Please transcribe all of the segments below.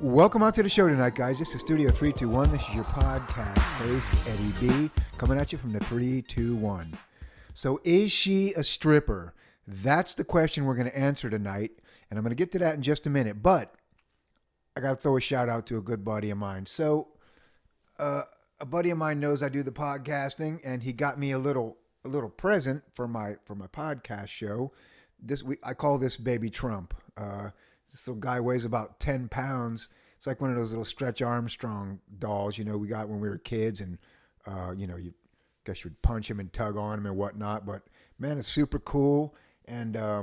Welcome out to the show tonight, guys. This is Studio 321. This is your podcast host, Eddie B, coming at you from the 321. So, is she a stripper? That's the question we're going to answer tonight, and I'm going to get to that in just a minute. But I got to throw a shout out to a good buddy of mine. So, a buddy of mine knows I do the podcasting, and he got me a little present for my podcast show. This week, I call this Baby Trump. This little guy weighs about 10 pounds. It's like one of those little Stretch Armstrong dolls, we got when we were kids. And, you guess you would punch him and tug on him and whatnot. But, man, it's super cool. And I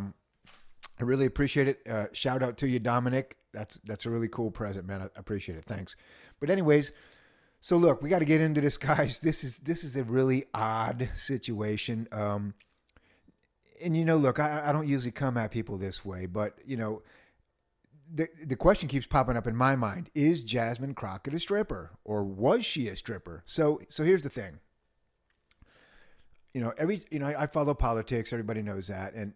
really appreciate it. Shout out to you, Dominic. That's a really cool present, man. I appreciate it. Thanks. But anyways, so look, we got to get into this, guys. This is a really odd situation. And, look, I don't usually come at people this way. But, the question keeps popping up in my mind. Is Jasmine Crockett a stripper, or was she a stripper? So here's the thing. I follow politics. Everybody knows that. And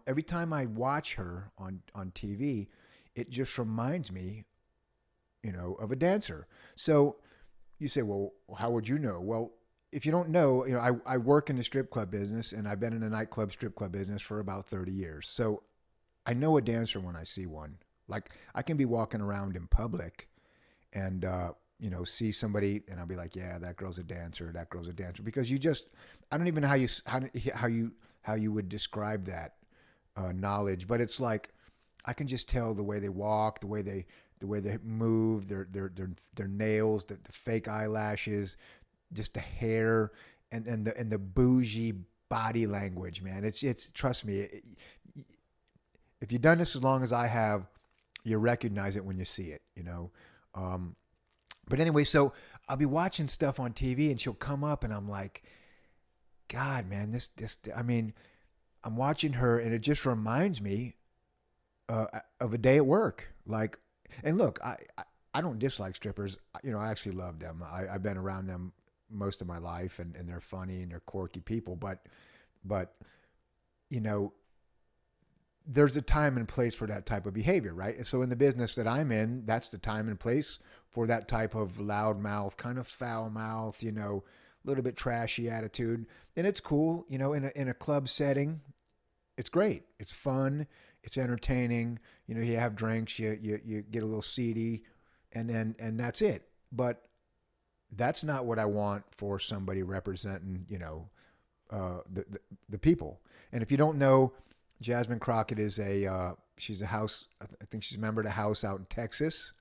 every time I watch her on TV, it just reminds me, of a dancer. So you say, well, how would you know? Well, if you don't know, I work in the strip club business, and I've been in the nightclub, strip club business for about 30 years. So I know a dancer when I see one. Like, I can be walking around in public and, see somebody, and I'll be like, yeah, that girl's a dancer. That girl's a dancer. Because I don't even know how you would describe that knowledge. But it's like, I can just tell the way they walk, the way they move, their nails, the fake eyelashes, just the hair, and the bougie body language, man. It's trust me, if you've done this as long as I have, you recognize it when you see it, But anyway, so I'll be watching stuff on TV, and she'll come up, and I'm like, God, man, I'm watching her, and it just reminds me of a day at work. Like, and look, I don't dislike strippers. I actually love them. I've been around them most of my life, and they're funny and they're quirky people. But there's a time and place for that type of behavior, right? And so in the business that I'm in, that's the time and place for that type of loudmouth, kind of foul mouth, a little bit trashy attitude. And it's cool, in a club setting. It's great. It's fun. It's entertaining. You have drinks, you get a little seedy, and that's it. But that's not what I want for somebody representing, the people. And if you don't know, Jasmine Crockett is she's a house. I think she's a member of the house out in Texas.